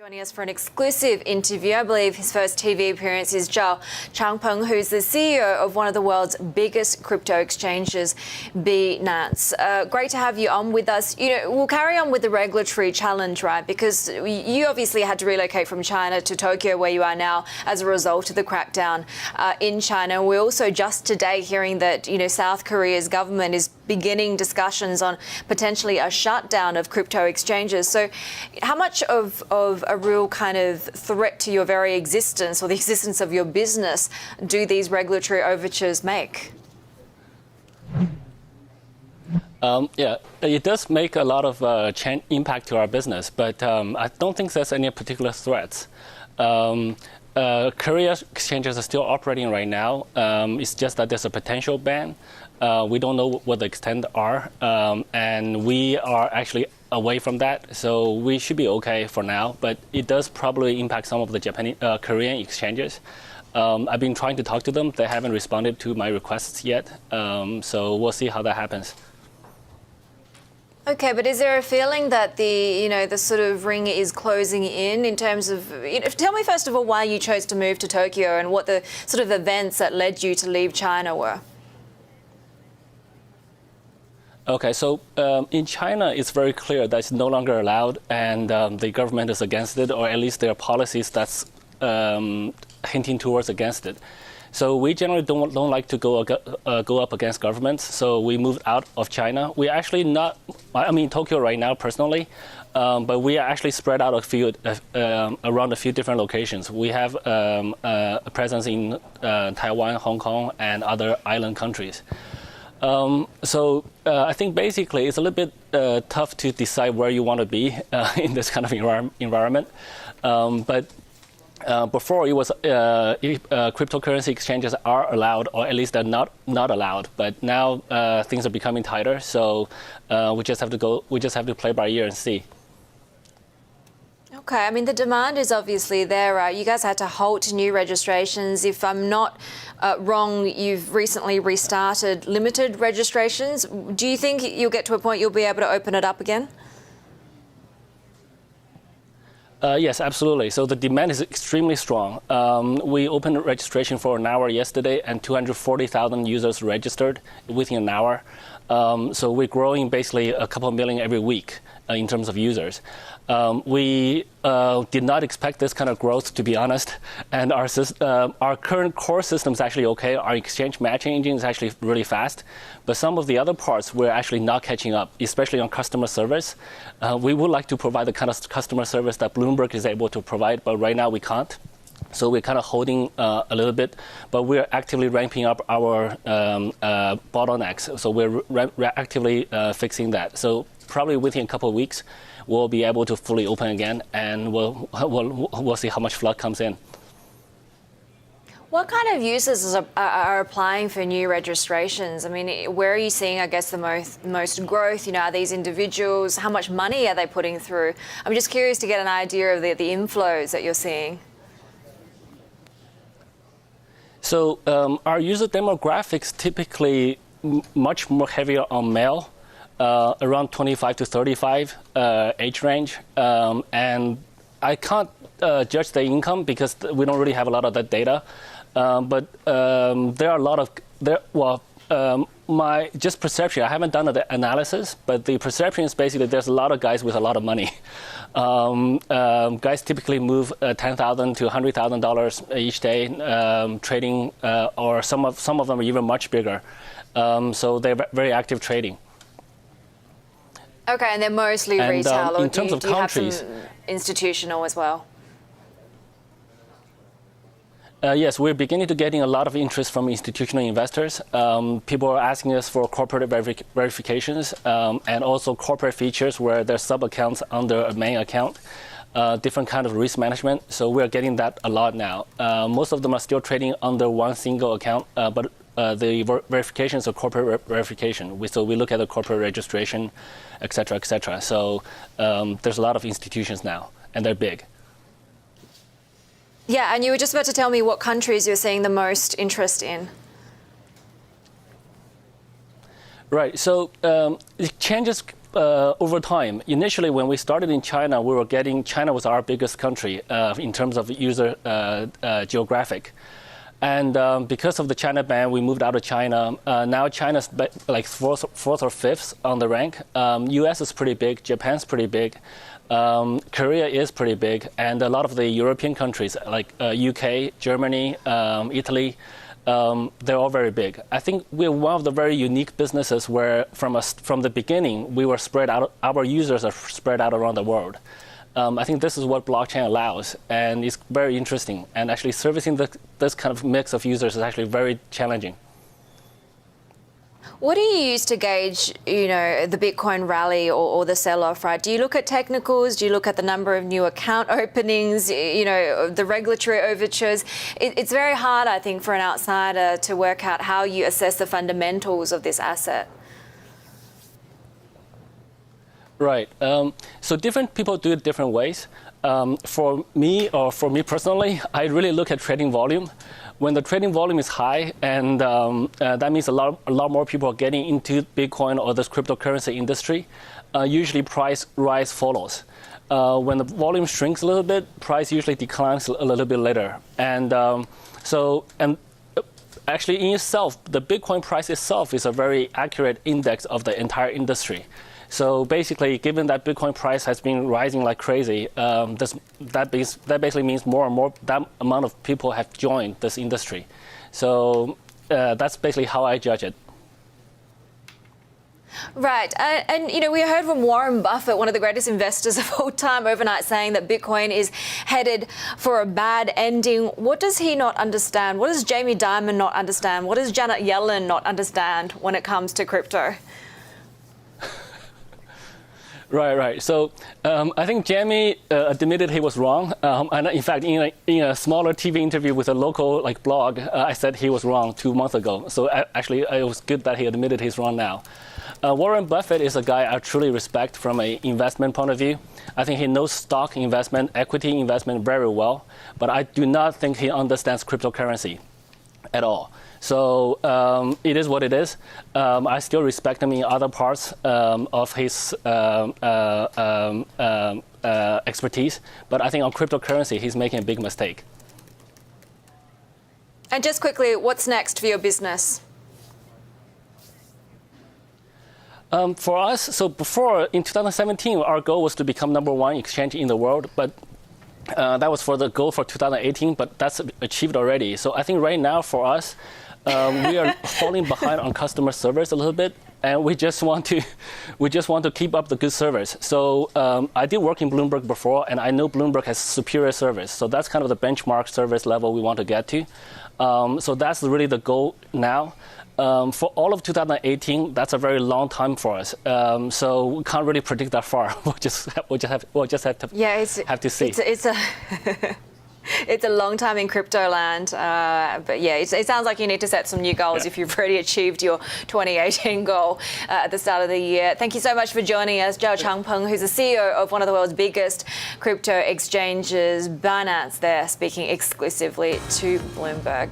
Joining us for an exclusive interview, I believe his first TV appearance is Zhao Changpeng, who's the CEO of one of the world's biggest crypto exchanges, Binance. Great to have you on with us. We'll carry on with the regulatory challenge, right? Because you obviously had to relocate from China to Tokyo, where you are now, as a result of the crackdown in China. We're also just today hearing that, South Korea's government is beginning discussions on potentially a shutdown of crypto exchanges. So how much of a real kind of threat to your very existence or the existence of your business do these regulatory overtures make? It does make a lot of impact to our business, but I don't think there's any particular threats. Korea exchanges are still operating right now. It's just that there's a potential ban. We don't know what the extent are, and we are actually away from that, so we should be okay for now. But it does probably impact some of the Korean exchanges. I've been trying to talk to them. They haven't responded to my requests yet, so we'll see how that happens. Okay, but is there a feeling that the sort of ring is closing in terms of, tell me first of all why you chose to move to Tokyo and what the sort of events that led you to leave China were? Okay, so in China, it's very clear that it's no longer allowed, and the government is against it, or at least there are policies that's hinting towards against it. So we generally don't like to go up against governments. So we moved out of China. We actually Tokyo right now personally, but we are actually spread out around a few different locations. We have a presence in Taiwan, Hong Kong, and other island countries. So I think basically it's a little bit tough to decide where you want to be in this kind of environment. But before it was cryptocurrency exchanges are allowed, or at least they're not allowed. But now things are becoming tighter, so we just have to play by ear and see. Okay, I mean, the demand is obviously there, right? You guys had to halt new registrations. If I'm not wrong, you've recently restarted limited registrations. Do you think you'll get to a point you'll be able to open it up again? Yes, absolutely. So the demand is extremely strong. We opened registration for an hour yesterday, and 240,000 users registered within an hour. So we're growing basically a couple million every week in terms of users. We did not expect this kind of growth, to be honest. And our current core system is actually okay. Our exchange matching engine is actually really fast. But some of the other parts we're actually not catching up, especially on customer service. We would like to provide the kind of customer service that Bloomberg is able to provide, but right now we can't. So we're kind of holding a little bit, but we're actively ramping up our bottlenecks. So we're actively fixing that. So probably within a couple of weeks, we'll be able to fully open again, and we'll see how much flood comes in. What kind of users are applying for new registrations? I mean, where are you seeing, I guess, the most growth? Are these individuals? How much money are they putting through? I'm just curious to get an idea of the inflows that you're seeing. So our user demographics typically much more heavier on male. Around 25 to 35 age range, and I can't judge the income because we don't really have a lot of that data. But there are a lot of my just perception. I haven't done the analysis, but the perception is basically there's a lot of guys with a lot of money. Guys typically move $10,000 to $100,000 each day trading, or some of them are even much bigger. So they're very active trading. Okay, and they're mostly retail, or in terms of countries, have some institutional as well? Yes, we're beginning to getting a lot of interest from institutional investors. People are asking us for corporate verifications and also corporate features where there's sub-accounts under a main account, different kind of risk management. So we're getting that a lot now. Most of them are still trading under one single account, but the verifications are corporate verification. So we look at the corporate registration, et cetera, et cetera. So there's a lot of institutions now, and they're big. Yeah, and you were just about to tell me what countries you're seeing the most interest in. Right. So exchanges over time. Initially, when we started in China, China was our biggest country in terms of user geographic. And because of the China ban, we moved out of China. Now China's like fourth or fifth on the rank. US is pretty big, Japan's pretty big, Korea is pretty big, and a lot of the European countries like UK, Germany, Italy, they're all very big. I think we're one of the very unique businesses where from the beginning, we were spread out, our users are spread out around the world. I think this is what blockchain allows, and it's very interesting. And actually servicing this kind of mix of users is actually very challenging. What do you use to gauge, the Bitcoin rally or the sell-off, right? Do you look at technicals? Do you look at the number of new account openings, the regulatory overtures? It's very hard, I think, for an outsider to work out how you assess the fundamentals of this asset. Right. So different people do it different ways. For me personally, I really look at trading volume. When the trading volume is high, and that means a lot more people are getting into Bitcoin or this cryptocurrency industry, usually price rise follows. When the volume shrinks a little bit, price usually declines a little bit later. And actually in itself, the Bitcoin price itself is a very accurate index of the entire industry. So basically, given that Bitcoin price has been rising like crazy, that basically means more and more that amount of people have joined this industry. So that's basically how I judge it. Right. And we heard from Warren Buffett, one of the greatest investors of all time, overnight saying that Bitcoin is headed for a bad ending. What does he not understand? What does Jamie Dimon not understand? What does Janet Yellen not understand when it comes to crypto? Right. So I think Jamie admitted he was wrong. And in fact, in a smaller TV interview with a local blog, I said he was wrong 2 months ago. So actually, it was good that he admitted he's wrong now. Warren Buffett is a guy I truly respect from an investment point of view. I think he knows stock investment, equity investment very well. But I do not think he understands cryptocurrency at all. So it is what it is. I still respect him in other parts of his expertise, but I think on cryptocurrency, he's making a big mistake. And just quickly, what's next for your business? For us, so before, in 2017, our goal was to become #1 exchange in the world, but that was for the goal for 2018, but that's achieved already. So I think right now for us, we are falling behind on customer service a little bit, and we just want to keep up the good service. So I did work in Bloomberg before, and I know Bloomberg has superior service. So that's kind of the benchmark service level we want to get to. So that's really the goal now. For all of 2018, that's a very long time for us. So we can't really predict that far. We'll just have to see. It's a long time in crypto land, but yeah, it sounds like you need to set some new goals if you've already achieved your 2018 goal at the start of the year. Thank you so much for joining us, Zhao Changpeng, who's the CEO of one of the world's biggest crypto exchanges, Binance, there, speaking exclusively to Bloomberg.